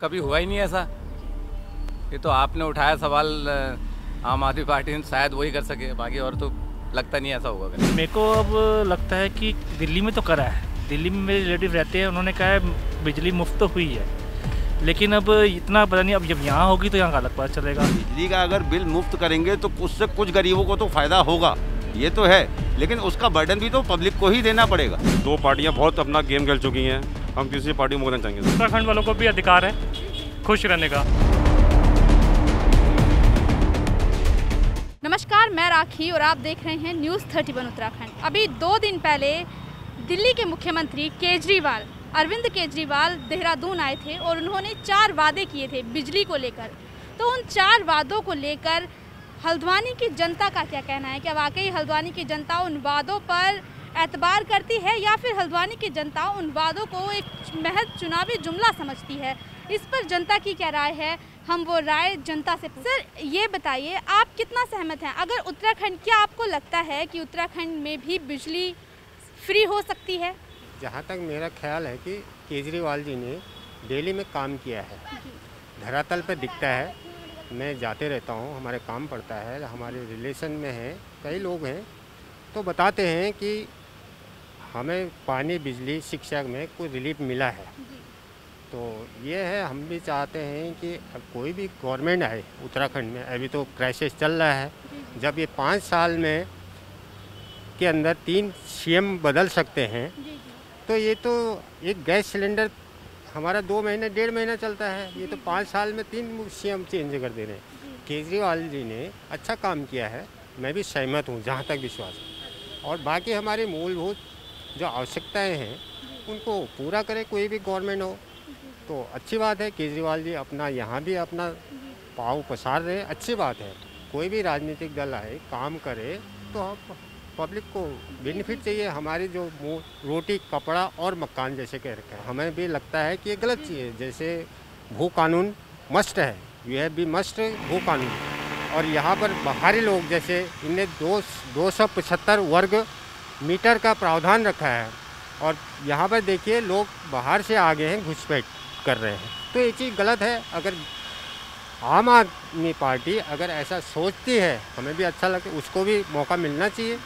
कभी हुआ ही नहीं ऐसा। ये तो आपने उठाया सवाल, आम आदमी पार्टी शायद वही कर सके, बाकी और तो लगता नहीं ऐसा होगा। मेरे को अब लगता है कि दिल्ली में तो करा है, दिल्ली में मेरे रिलेटिव रहते हैं, उन्होंने कहा है बिजली मुफ्त तो हुई है, लेकिन अब इतना पता नहीं, अब जब यहाँ होगी तो यहाँ का अलग पता चलेगा। बिजली का अगर बिल मुफ्त करेंगे तो उससे कुछ गरीबों को तो फायदा होगा, ये तो है, लेकिन उसका बर्डन भी तो पब्लिक को ही देना पड़ेगा। दो पार्टियां बहुत अपना गेम खेल चुकी हैं, हम किसी पार्टी को बोलना चाहेंगे। उत्तराखंड वालों को भी अधिकार है खुश रहने का। नमस्कार, मैं राखी और आप देख रहे हैं न्यूज़ 31 उत्तराखंड। अभी 2 दिन पहले दिल्ली के मुख्यमंत्री केजरीवाल, अरविंद केजरीवाल देहरादून आए थे और उन्होंने 4 वादे किए थे बिजली को लेकर। तो उन 4 वादों को लेकर हल्द्वानी की जनता का क्या कहना है? क्या वाकई हल्द्वानी की जनता उन वादों पर एतबार करती है या फिर हल्द्वानी की जनता उन वादों को एक महज चुनावी जुमला समझती है? इस पर जनता की क्या राय है, हम वो राय जनता से। सर ये बताइए, आप कितना सहमत हैं? अगर उत्तराखंड, क्या आपको लगता है कि उत्तराखंड में भी बिजली फ्री हो सकती है? जहाँ तक मेरा ख्याल है कि केजरीवाल जी ने दिल्ली में काम किया है, धरातल पर दिखता है। मैं जाते रहता हूँ, हमारे काम पड़ता है, हमारे रिलेशन में है, कई लोग हैं तो बताते हैं कि हमें पानी, बिजली, शिक्षा में कोई रिलीफ मिला है। तो ये है, हम भी चाहते हैं कि अब कोई भी गवर्नमेंट आए उत्तराखंड में। अभी तो क्राइसिस चल रहा है, जब ये 5 साल में के अंदर 3 सीएम बदल सकते हैं, तो ये तो एक गैस सिलेंडर हमारा 2 महीने 1.5 महीना चलता है, ये तो 5 साल में 3 सीएम चेंज कर दे रहे हैं। केजरीवाल जी ने अच्छा काम किया है, मैं भी सहमत हूँ जहाँ तक विश्वास है। और बाकी हमारी मूलभूत जो आवश्यकताएं हैं उनको पूरा करे कोई भी गवर्नमेंट हो, तो अच्छी बात है। केजरीवाल जी अपना यहाँ भी अपना पाँव पसार रहे, अच्छी बात है। कोई भी राजनीतिक दल आए, काम करे, तो पब्लिक को बेनिफिट चाहिए। हमारी जो रोटी, कपड़ा और मकान जैसे कह रखे हैं, हमें भी लगता है कि ये गलत चीज़ है। जैसे भू कानून मस्ट है, यू हैव बी मस्ट भू कानून। और यहाँ पर बाहरी लोग, जैसे इनने 275 वर्ग मीटर का प्रावधान रखा है, और यहाँ पर देखिए लोग बाहर से आ गए हैं, घुसपैठ कर रहे हैं, तो ये चीज़ गलत है। अगर आम आदमी पार्टी अगर ऐसा सोचती है, हमें भी अच्छा लगता है, उसको भी मौका मिलना चाहिए।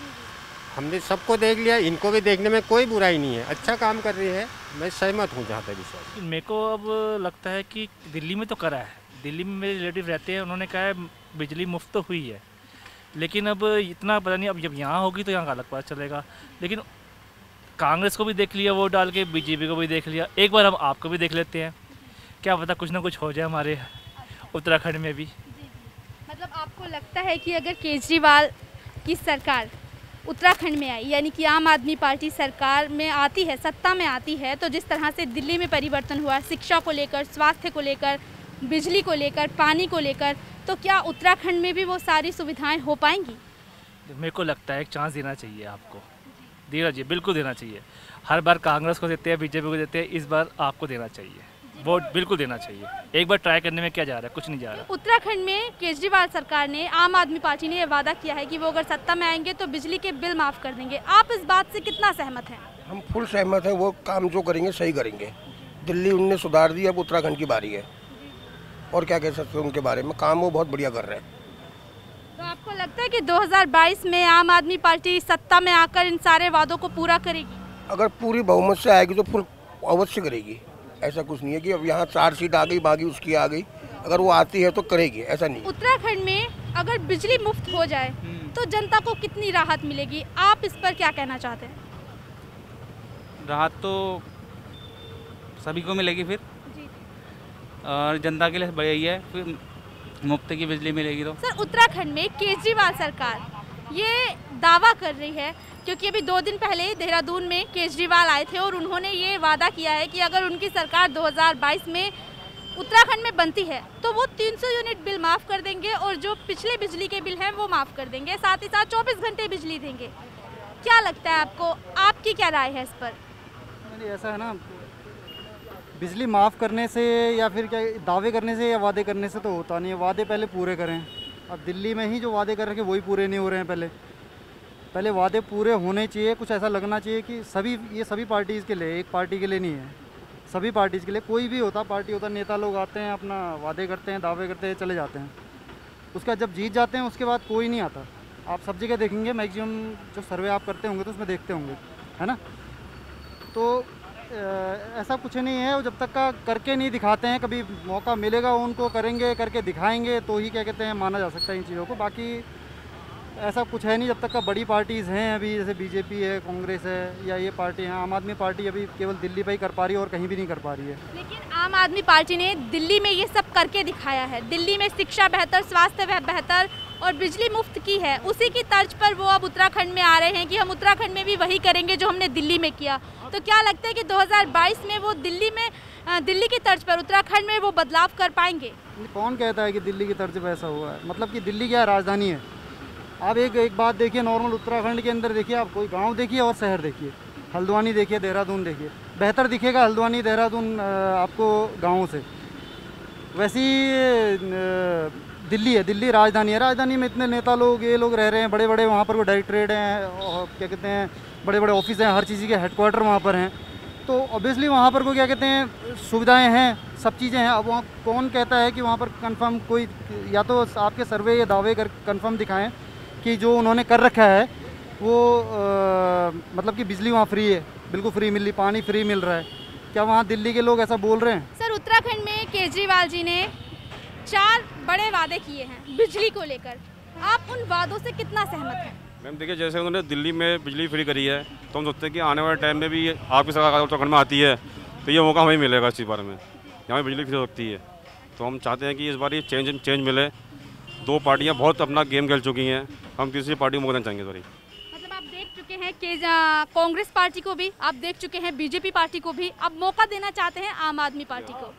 हमने सबको देख लिया, इनको भी देखने में कोई बुराई नहीं है, अच्छा काम कर रही है, मैं सहमत हूँ जहाँ तक विश्वास। मेरे को अब लगता है कि दिल्ली में तो करा है, दिल्ली में मेरे रिलेटिव रहते हैं, उन्होंने कहा है बिजली मुफ्त तो हुई है, लेकिन अब इतना पता नहीं, अब जब यहाँ होगी तो यहाँ का अलग पता चलेगा। लेकिन कांग्रेस को भी देख लिया वोट डाल के, बीजेपी को भी देख लिया, एक बार हम आपको भी देख लेते हैं, क्या पता कुछ ना कुछ हो जाए हमारे उत्तराखंड में भी। मतलब आपको लगता है कि अगर केजरीवाल की सरकार उत्तराखंड में आई, यानी कि आम आदमी पार्टी सरकार में आती है, सत्ता में आती है, तो जिस तरह से दिल्ली में परिवर्तन हुआ, शिक्षा को लेकर, स्वास्थ्य को लेकर, बिजली को लेकर, पानी को लेकर, तो क्या उत्तराखंड में भी वो सारी सुविधाएं हो पाएंगी? मेरे को लगता है एक चांस देना चाहिए आपको, देना चाहिए, बिल्कुल देना चाहिए। हर बार कांग्रेस को देते हैं, बीजेपी को देते हैं, इस बार आपको देना चाहिए, वोट बिल्कुल देना चाहिए। एक बार ट्राई करने में क्या जा रहा है, कुछ नहीं जा रहा। उत्तराखंड में केजरीवाल सरकार ने, आम आदमी पार्टी ने यह वादा किया है कि वो अगर सत्ता में आएंगे तो बिजली के बिल माफ़ कर देंगे। आप इस बात से कितना सहमत हैं? हम फुल सहमत हैं, वो काम जो करेंगे सही करेंगे। दिल्ली उनने सुधार दी, अब उत्तराखंड की बारी है, और क्या कह सकते हैं उनके बारे में, काम वो बहुत बढ़िया कर रहे हैं। तो आपको लगता है कि 2022 में आम आदमी पार्टी सत्ता में आकर इन सारे वादों को पूरा करेगी? अगर पूरी बहुमत से आएगी तो फुल अवश्य करेगी। ऐसा कुछ नहीं है कि अब यहाँ 4 सीट आ गई, बाकी उसकी आ गई, अगर वो आती है तो करेगी, ऐसा नहीं। उत्तराखंड में अगर बिजली मुफ्त हो जाए तो जनता को कितनी राहत मिलेगी? आप इस पर क्या कहना चाहते हैं? राहत तो सभी को मिलेगी फिर, और जनता के लिए बढ़िया ही है, फिर मुफ्त की बिजली मिलेगी। तो सर, उत्तराखंड में केजरीवाल सरकार ये दावा कर रही है, क्योंकि अभी 2 दिन पहले देहरादून में केजरीवाल आए थे और उन्होंने ये वादा किया है कि अगर उनकी सरकार 2022 में उत्तराखंड में बनती है तो वो 300 यूनिट बिल माफ़ कर देंगे, और जो पिछले बिजली के बिल हैं वो माफ़ कर देंगे, साथ ही साथ 24 घंटे बिजली देंगे। क्या लगता है आपको, आपकी क्या राय है इस पर? ऐसा है ना, बिजली माफ़ करने से या फिर क्या दावे करने से या वादे करने से तो होता नहीं है। वादे पहले पूरे करें। अब दिल्ली में ही जो वादे कर रखे वही पूरे नहीं हो रहे हैं। पहले वादे पूरे होने चाहिए। कुछ ऐसा लगना चाहिए कि ये सभी पार्टीज़ के लिए, एक पार्टी के लिए नहीं है, सभी पार्टीज़ के लिए, कोई भी होता पार्टी होता, नेता लोग आते हैं, अपना वादे करते हैं, दावे करते हैं, चले जाते हैं। उसका जब जीत जाते हैं उसके बाद कोई नहीं आता। आप सब जगह देखेंगे, मैक्सिमम जो सर्वे आप करते होंगे तो उसमें देखते होंगे, है ना। तो ऐसा कुछ नहीं है, वो जब तक का करके नहीं दिखाते हैं, कभी मौका मिलेगा उनको करेंगे, करके दिखाएंगे तो ही क्या कहते हैं माना जा सकता है इन चीज़ों को। बाकी ऐसा कुछ है नहीं जब तक का बड़ी पार्टीज़ हैं अभी, जैसे बीजेपी है, कांग्रेस है, या ये पार्टी है। आम आदमी पार्टी अभी केवल दिल्ली पे ही कर पा रही है और कहीं भी नहीं कर पा रही है। लेकिन आम आदमी पार्टी ने दिल्ली में ये सब करके दिखाया है। दिल्ली में शिक्षा बेहतर, स्वास्थ्य बेहतर और बिजली मुफ्त की है। उसी की तर्ज पर वो अब उत्तराखंड में आ रहे हैं कि हम उत्तराखंड में भी वही करेंगे जो हमने दिल्ली में किया। तो क्या लगता है कि 2022 में वो दिल्ली की तर्ज पर उत्तराखंड में वो बदलाव कर पाएंगे? कौन कहता है कि दिल्ली की तर्ज पर ऐसा हुआ है? मतलब कि दिल्ली क्या राजधानी है। आप एक बात देखिए, नॉर्मल उत्तराखंड के अंदर देखिए, आप कोई गांव देखिए और शहर देखिए, हल्द्वानी देखिए, देहरादून देखिए, बेहतर दिखेगा हल्द्वानी देहरादून आपको गाँव से। वैसी दिल्ली है, दिल्ली राजधानी है। राजधानी में इतने नेता लोग, ये लोग रह रहे हैं, बड़े बड़े वहाँ पर वो डायरेक्टरेट हैं और क्या कहते हैं, बड़े बड़े ऑफिस हैं, हर चीज़ के हेडक्वार्टर वहाँ पर हैं। तो ऑब्वियसली वहाँ पर को क्या कहते हैं सुविधाएं हैं, सब चीज़ें हैं। अब वहाँ कौन कहता है कि वहाँ पर कंफर्म कोई, या तो आपके सर्वे या दावे कर कंफर्म दिखाएं कि जो उन्होंने कर रखा है वो मतलब कि बिजली वहाँ फ्री है, बिल्कुल फ्री मिल रही, पानी फ्री मिल रहा है। क्या वहाँ दिल्ली के लोग ऐसा बोल रहे हैं? सर, उत्तराखंड में केजरीवाल जी ने 4 बड़े वादे किए हैं बिजली को लेकर। आप उन वादों से कितना सहमत हैं? मैम देखिए, जैसे उन्होंने दिल्ली में बिजली फ्री करी है, तो हम सोचते हैं कि आने वाले टाइम में भी आपकी सरकार उत्तराखंड में आती है तो ये मौका हमें मिलेगा इस बारे में, यहाँ पर बिजली फ्री हो सकती है। तो हम चाहते हैं कि इस बार ये चेंज मिले। 2 पार्टियाँ बहुत अपना गेम खेल चुकी हैं, हम तीसरी पार्टी को मौका देना चाहेंगे। मतलब आप देख चुके हैं कि कांग्रेस पार्टी को भी, आप देख चुके हैं बीजेपी पार्टी को भी, अब मौका देना चाहते हैं आम आदमी पार्टी को।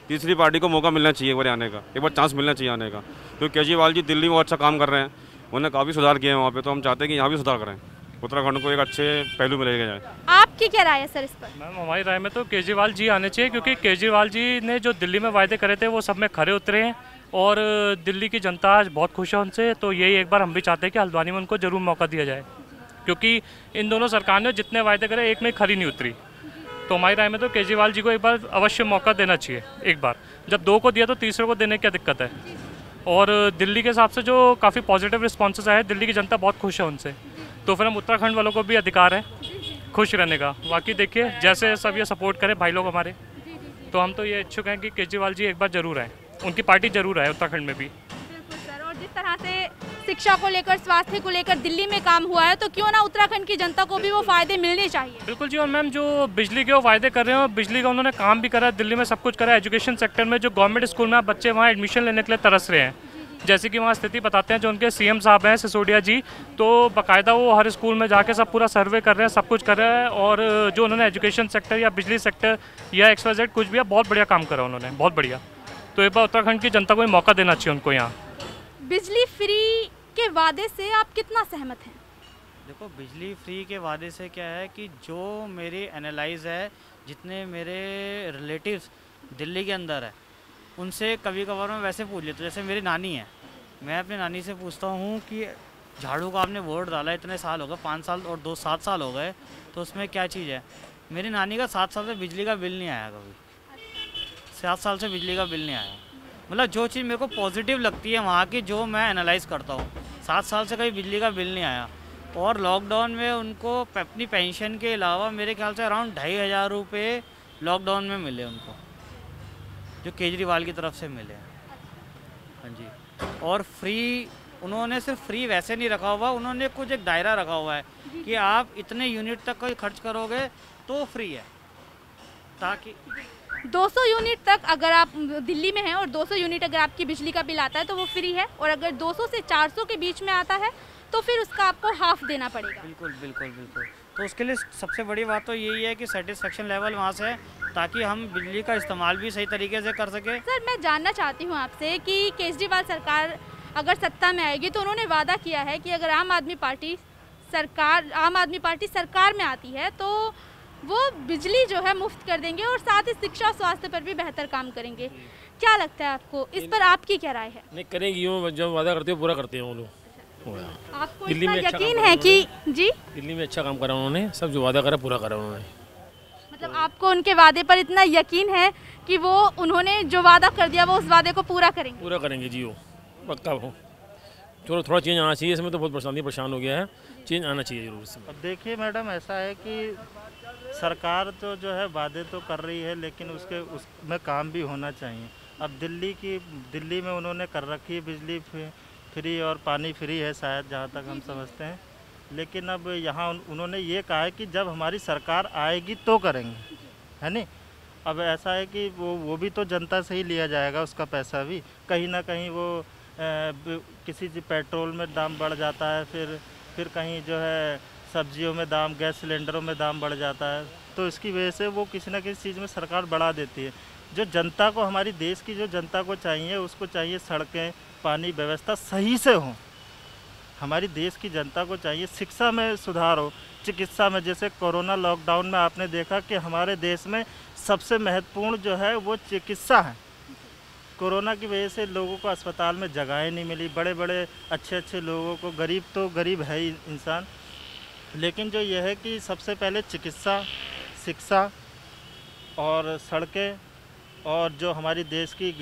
तीसरी पार्टी को मौका मिलना चाहिए एक बार आने का, एक बार चांस मिलना चाहिए आने का, क्योंकि केजरीवाल जी दिल्ली में अच्छा काम कर रहे हैं, उन्होंने काफ़ी सुधार किए हैं वहाँ पे। तो हम चाहते हैं कि यहाँ भी सुधार करें, उत्तराखंड को एक अच्छे पहलू में लेके जाए। आपकी क्या राय है सर इस पर? मैम, हमारी राय में तो केजरीवाल जी आने चाहिए, क्योंकि केजरीवाल जी ने जो दिल्ली में वायदे करे थे वो सब में खरे उतरे हैं और दिल्ली की जनता आज बहुत खुश है उनसे। तो यही एक बार हम भी चाहते हैं कि हल्द्वानी में उनको जरूर मौका दिया जाए, क्योंकि इन दोनों सरकार ने जितने वायदे करे एक में खरी नहीं उतरी। तो हमारी राय में तो केजरीवाल जी को एक बार अवश्य मौका देना चाहिए। एक बार जब 2 को दिया तो तीसरे को देने की क्या दिक्कत है। और दिल्ली के हिसाब से जो काफ़ी पॉजिटिव रिस्पॉन्सेस आए, दिल्ली की जनता बहुत खुश है उनसे। तो फिर हम उत्तराखंड वालों को भी अधिकार है खुश रहने का। बाकी देखिए, जैसे सब ये सपोर्ट करें भाई लोग हमारे, तो हम तो ये इच्छुक हैं कि केजरीवाल जी एक बार जरूर आए, उनकी पार्टी जरूर आए उत्तराखंड में भी। बिल्कुल सर, और जिस तरह से शिक्षा को लेकर, स्वास्थ्य को लेकर दिल्ली में काम हुआ है, तो क्यों ना उत्तराखंड की जनता को भी वो फायदे मिलने चाहिए। बिल्कुल जी। और मैम, जो बिजली के वो वायदे कर रहे हैं, बिजली का उन्होंने काम भी करा है, दिल्ली में सब कुछ करा है। एजुकेशन सेक्टर में जो गवर्नमेंट स्कूल में बच्चे वहाँ एडमिशन लेने के लिए तरस रहे हैं, जैसे कि वहाँ स्थिति बताते हैं जो उनके सीएम साहब हैं सिसोदिया जी, तो बाकायदा वो हर स्कूल में जाके सब पूरा सर्वे कर रहे हैं, सब कुछ कर रहे हैं। और जो उन्होंने एजुकेशन सेक्टर या बिजली सेक्टर या XYZ कुछ भी है, बहुत बढ़िया काम करा उन्होंने, बहुत बढ़िया। तो एक बार उत्तराखंड की जनता को मौका देना चाहिए उनको यहाँ। बिजली फ्री के वादे से आप कितना सहमत हैं? देखो, बिजली फ्री के वादे से क्या है कि जो मेरी एनालाइज है, जितने मेरे रिलेटिव्स दिल्ली के अंदर है, उनसे कभी कभार मैं वैसे पूछ लेता हूँ। जैसे मेरी नानी है, मैं अपनी नानी से पूछता हूँ कि झाड़ू का आपने वोट डाला, इतने साल हो गए, 5 साल और 7 साल हो गए, तो उसमें क्या चीज़ है? मेरी नानी का 7 साल से बिजली का बिल नहीं आया, कभी 7 साल से बिजली का बिल नहीं आया। मतलब जो चीज़ मेरे को पॉजिटिव लगती है वहाँ की, जो मैं एनालाइज करता हूँ, 7 साल से कभी बिजली का बिल नहीं आया। और लॉकडाउन में उनको अपनी पेंशन के अलावा मेरे ख्याल से अराउंड 2500 रुपये लॉकडाउन में मिले उनको, जो केजरीवाल की तरफ से मिले हैं। हाँ जी। और फ्री, उन्होंने सिर्फ फ्री वैसे नहीं रखा हुआ, उन्होंने कुछ एक दायरा रखा हुआ है कि आप इतने यूनिट तक कोई खर्च करोगे तो फ्री है, ताकि 200 यूनिट तक अगर आप दिल्ली में हैं और 200 यूनिट अगर आपकी बिजली का बिल आता है तो वो फ्री है, और अगर 200 से 400 के बीच में आता है तो फिर उसका आपको हाफ देना पड़ेगा। बिल्कुल बिल्कुल बिल्कुल। तो उसके लिए सबसे बड़ी बात तो यही है कि सेटिस्फेक्शन लेवल वहाँ से है, ताकि हम बिजली का इस्तेमाल भी सही तरीके से कर सके। सर, मैं जानना चाहती हूँ आपसे कि केजरीवाल सरकार अगर सत्ता में आएगी तो उन्होंने वादा किया है कि अगर आम आदमी पार्टी सरकार में आती है तो वो बिजली जो है मुफ्त कर देंगे और साथ ही शिक्षा और स्वास्थ्य पर भी बेहतर काम करेंगे। क्या लगता है आपको, इस पर आपकी क्या राय है? नहीं करेंगी, वो जो वादा करते हैं पूरा करते हैं वो लोग। आपको इतना यकीन है कि जी दिल्ली में अच्छा काम करा उन्होंने, सब जो वादा करा पूरा करा उन्होंने। मतलब आपको उनके वादे पर इतना यकीन है कि वो उन्होंने जो वादा कर दिया वो उस वादे को पूरा करेंगे? पूरा करेंगे जी, वो पक्का हो। चलो थोड़ा चेंज आना चाहिए, इसमें तो बहुत परेशान हो गया है, चेंज आना चाहिए जरूर इसमें। अब देखिए मैडम, ऐसा है कि सरकार तो जो है वादे तो कर रही है, लेकिन उसमें काम भी होना चाहिए। अब दिल्ली में उन्होंने कर रखी है बिजली फ्री और पानी फ्री है शायद, जहाँ तक हम समझते हैं। लेकिन अब यहाँ उन्होंने ये कहा है कि जब हमारी सरकार आएगी तो करेंगे, है नहीं। अब ऐसा है कि वो भी तो जनता से ही लिया जाएगा, उसका पैसा भी कहीं ना कहीं वो किसी पेट्रोल में दाम बढ़ जाता है, फिर कहीं जो है सब्जियों में दाम, गैस सिलेंडरों में दाम बढ़ जाता है, तो इसकी वजह से वो किसी न किसी चीज़ में सरकार बढ़ा देती है। जो जनता को, हमारी देश की जो जनता को चाहिए, उसको चाहिए सड़कें, पानी व्यवस्था सही से हो। हमारी देश की जनता को चाहिए शिक्षा में सुधार हो, चिकित्सा में। जैसे कोरोना लॉकडाउन में आपने देखा कि हमारे देश में सबसे महत्वपूर्ण जो है वो चिकित्सा है। कोरोना की वजह से लोगों को अस्पताल में जगहें नहीं मिली, बड़े बड़े अच्छे लोगों को, गरीब तो गरीब है ही इंसान, लेकिन जो यह है कि सबसे पहले चिकित्सा, शिक्षा और सड़कें, और जो हमारी देश की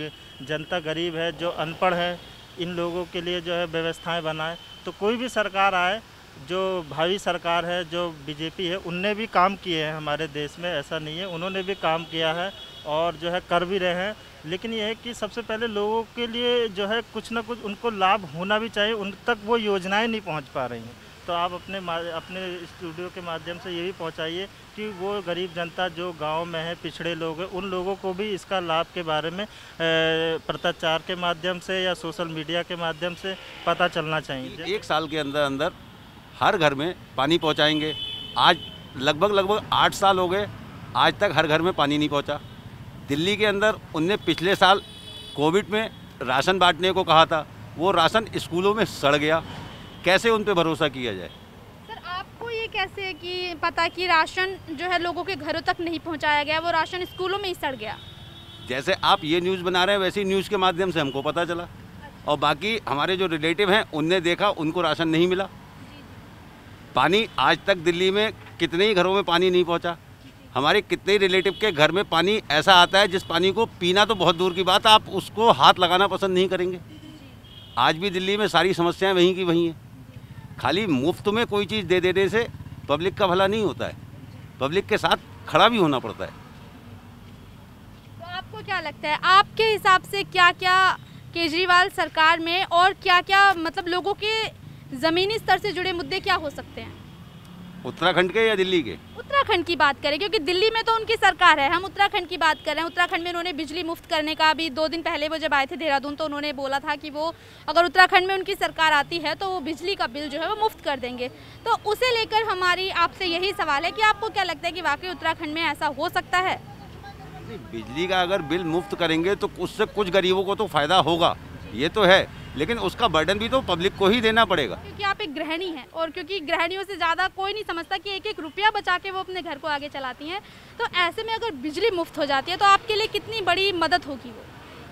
जनता गरीब है, जो अनपढ़ है, इन लोगों के लिए जो है व्यवस्थाएं बनाए। तो कोई भी सरकार आए, जो भावी सरकार है, जो बीजेपी है, उनने भी काम किए हैं हमारे देश में, ऐसा नहीं है, उन्होंने भी काम किया है और जो है कर भी रहे हैं। लेकिन यह है कि सबसे पहले लोगों के लिए जो है कुछ ना कुछ उनको लाभ होना भी चाहिए, उन तक वो योजनाएं नहीं पहुंच पा रही हैं। तो आप अपने स्टूडियो के माध्यम से ये भी पहुंचाइए कि वो गरीब जनता जो गांव में है, पिछड़े लोग हैं, उन लोगों को भी इसका लाभ के बारे में पत्राचार के माध्यम से या सोशल मीडिया के माध्यम से पता चलना चाहिए। 1 साल के अंदर अंदर हर घर में पानी पहुंचाएंगे। आज लगभग 8 साल हो गए, आज तक हर घर में पानी नहीं पहुंचा। दिल्ली के अंदर उनने पिछले साल कोविड में राशन बांटने को कहा था, वो राशन स्कूलों में सड़ गया। कैसे उन पे भरोसा किया जाए? सर, आपको ये कैसे कि पता कि राशन जो है लोगों के घरों तक नहीं पहुंचाया गया, वो राशन स्कूलों में ही सड़ गया? जैसे आप ये न्यूज़ बना रहे हैं, वैसे ही न्यूज़ के माध्यम से हमको पता चला, और बाकी हमारे जो रिलेटिव हैं उनने देखा, उनको राशन नहीं मिला। पानी आज तक दिल्ली में कितने ही घरों में पानी नहीं पहुँचा। हमारे कितने ही रिलेटिव के घर में पानी ऐसा आता है जिस पानी को पीना तो बहुत दूर की बात, आप उसको हाथ लगाना पसंद नहीं करेंगे। आज भी दिल्ली में सारी समस्याएं वहीं की वहीं हैं। खाली मुफ्त में कोई चीज़ दे देने से पब्लिक का भला नहीं होता है, पब्लिक के साथ खड़ा भी होना पड़ता है। तो आपको क्या लगता है, आपके हिसाब से क्या क्या केजरीवाल सरकार में और क्या क्या मतलब लोगों के ज़मीनी स्तर से जुड़े मुद्दे क्या हो सकते हैं? उत्तराखंड के या दिल्ली के? उत्तराखंड की बात करें, क्योंकि दिल्ली में तो उनकी सरकार है, हम उत्तराखंड की बात कर रहे हैं। उत्तराखंड में उन्होंने बिजली मुफ्त करने का, अभी 2 दिन पहले वो जब आए थे देहरादून, तो उन्होंने बोला था कि वो अगर उत्तराखंड में उनकी सरकार आती है तो वो बिजली का बिल जो है वो मुफ्त कर देंगे। तो उसे लेकर हमारी आपसे यही सवाल है कि आपको क्या लगता है कि वाकई उत्तराखंड में ऐसा हो सकता है? बिजली का अगर बिल मुफ्त करेंगे तो उससे कुछ गरीबों को तो फ़ायदा होगा, ये तो है, लेकिन उसका बर्डन भी तो पब्लिक को ही देना पड़ेगा। क्योंकि आप एक गृहिणी हैं, और क्योंकि गृहिणियों से ज़्यादा कोई नहीं समझता कि एक एक रुपया बचा के वो अपने घर को आगे चलाती हैं। तो ऐसे में अगर बिजली मुफ्त हो जाती है तो आपके लिए कितनी बड़ी मदद होगी? वो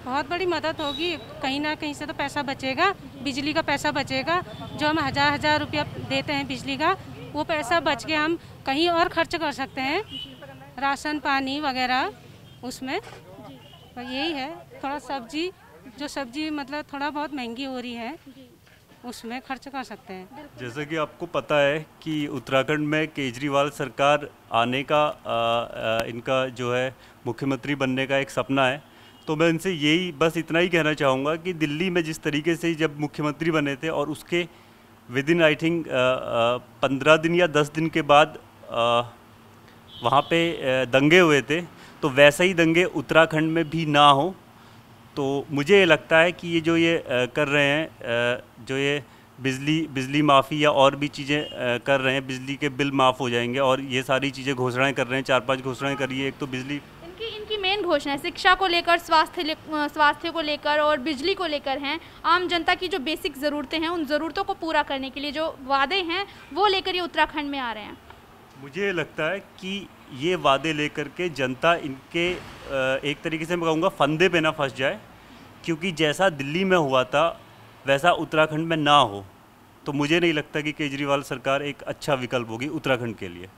बहुत बड़ी मदद होगी, कहीं ना कहीं से तो पैसा बचेगा, बिजली का पैसा बचेगा। जो हम हज़ार रुपया देते हैं बिजली का, वो पैसा बच के हम कहीं और खर्च कर सकते हैं, राशन पानी वगैरह उसमें। तो यही है, थोड़ा सब्जी मतलब थोड़ा बहुत महंगी हो रही है, उसमें खर्च कर सकते हैं। जैसा कि आपको पता है कि उत्तराखंड में केजरीवाल सरकार आने का इनका जो है मुख्यमंत्री बनने का एक सपना है। तो मैं इनसे यही बस इतना ही कहना चाहूँगा कि दिल्ली में जिस तरीके से जब मुख्यमंत्री बने थे और उसके विदिन आई थिंक 15 दिन या 10 दिन के बाद वहाँ पे दंगे हुए थे, तो वैसे ही दंगे उत्तराखंड में भी ना हो। तो मुझे लगता है कि ये कर रहे हैं, जो ये बिजली माफ़ी या और भी चीज़ें कर रहे हैं, बिजली के बिल माफ़ हो जाएंगे और ये सारी चीज़ें घोषणाएं कर रहे हैं, 4-5 घोषणाएं करी है। एक तो बिजली, इनकी मेन घोषणा है शिक्षा को लेकर, स्वास्थ्य को लेकर और बिजली को लेकर हैं। आम जनता की जो बेसिक ज़रूरतें हैं, उन ज़रूरतों को पूरा करने के लिए जो वादे हैं वो लेकर ये उत्तराखंड में आ रहे हैं। मुझे लगता है कि ये वादे लेकर के जनता इनके एक तरीके से मैं कहूँगा फंदे पे ना फंस जाए, क्योंकि जैसा दिल्ली में हुआ था वैसा उत्तराखंड में ना हो। तो मुझे नहीं लगता कि केजरीवाल सरकार एक अच्छा विकल्प होगी उत्तराखंड के लिए।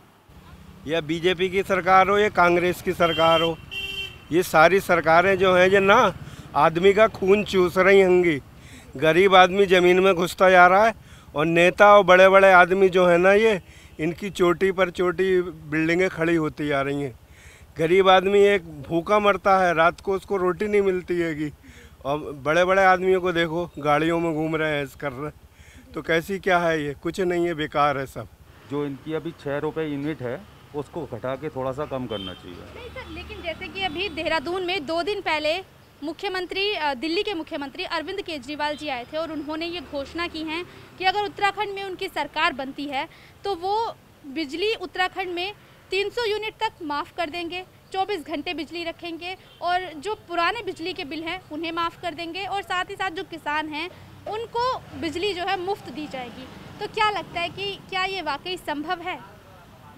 या बीजेपी की सरकार हो या कांग्रेस की सरकार हो, ये सारी सरकारें जो हैं ये ना आदमी का खून चूस रही होंगी। गरीब आदमी ज़मीन में घुसता जा रहा है और नेता और बड़े बड़े आदमी जो है ना ये इनकी चोटी पर चोटी बिल्डिंगें खड़ी होती जा रही हैं। गरीब आदमी एक भूखा मरता है, रात को उसको रोटी नहीं मिलती हैगी, और बड़े बड़े आदमियों को देखो गाड़ियों में घूम रहे हैं, ऐसे कर रहे हैं। तो कैसी क्या है ये, कुछ नहीं है, बेकार है सब। जो इनकी अभी 6 रुपये यूनिट है उसको घटा के थोड़ा सा कम करना चाहिए। नहीं सर, लेकिन जैसे कि अभी देहरादून में 2 दिन पहले दिल्ली के मुख्यमंत्री अरविंद केजरीवाल जी आए थे और उन्होंने ये घोषणा की है कि अगर उत्तराखंड में उनकी सरकार बनती है तो वो बिजली उत्तराखंड में 300 यूनिट तक माफ़ कर देंगे, 24 घंटे बिजली रखेंगे और जो पुराने बिजली के बिल हैं उन्हें माफ़ कर देंगे और साथ ही साथ जो किसान हैं उनको बिजली जो है मुफ्त दी जाएगी। तो क्या लगता है कि क्या ये वाकई संभव है?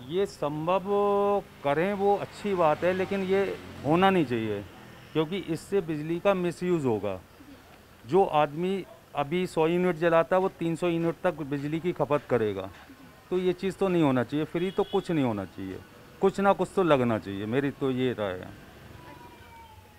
ये संभव करें वो अच्छी बात है, लेकिन ये होना नहीं चाहिए क्योंकि इससे बिजली का मिसयूज़ होगा। जो आदमी अभी 100 यूनिट जलाता है वो 300 यूनिट तक बिजली की खपत करेगा। तो ये चीज़ तो नहीं होना चाहिए, फ्री तो कुछ नहीं होना चाहिए, कुछ ना कुछ तो लगना चाहिए, मेरी तो ये राय है।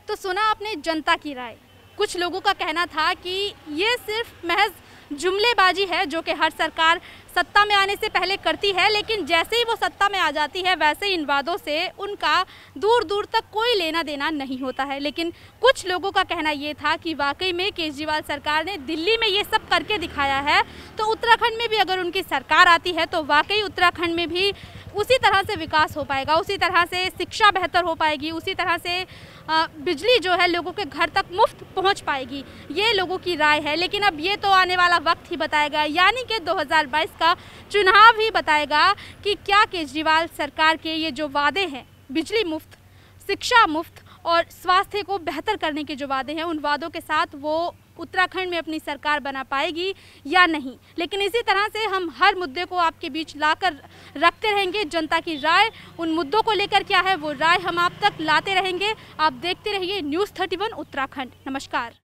तो सुना आपने जनता की राय। कुछ लोगों का कहना था कि ये सिर्फ महज जुमलेबाजी है जो कि हर सरकार सत्ता में आने से पहले करती है, लेकिन जैसे ही वो सत्ता में आ जाती है वैसे इन वादों से उनका दूर दूर तक कोई लेना देना नहीं होता है। लेकिन कुछ लोगों का कहना ये था कि वाकई में केजरीवाल सरकार ने दिल्ली में ये सब करके दिखाया है, तो उत्तराखंड में भी अगर उनकी सरकार आती है तो वाकई उत्तराखंड में भी उसी तरह से विकास हो पाएगा, उसी तरह से शिक्षा बेहतर हो पाएगी, उसी तरह से बिजली जो है लोगों के घर तक मुफ्त पहुंच पाएगी। ये लोगों की राय है, लेकिन अब ये तो आने वाला वक्त ही बताएगा, यानी कि 2022 का चुनाव ही बताएगा कि क्या केजरीवाल सरकार के ये जो वादे हैं, बिजली मुफ्त, शिक्षा मुफ्त और स्वास्थ्य को बेहतर करने के जो वादे हैं, उन वादों के साथ वो उत्तराखंड में अपनी सरकार बना पाएगी या नहीं। लेकिन इसी तरह से हम हर मुद्दे को आपके बीच लाकर रखते रहेंगे। जनता की राय उन मुद्दों को लेकर क्या है वो राय हम आप तक लाते रहेंगे। आप देखते रहिए न्यूज़ 31 उत्तराखंड। नमस्कार।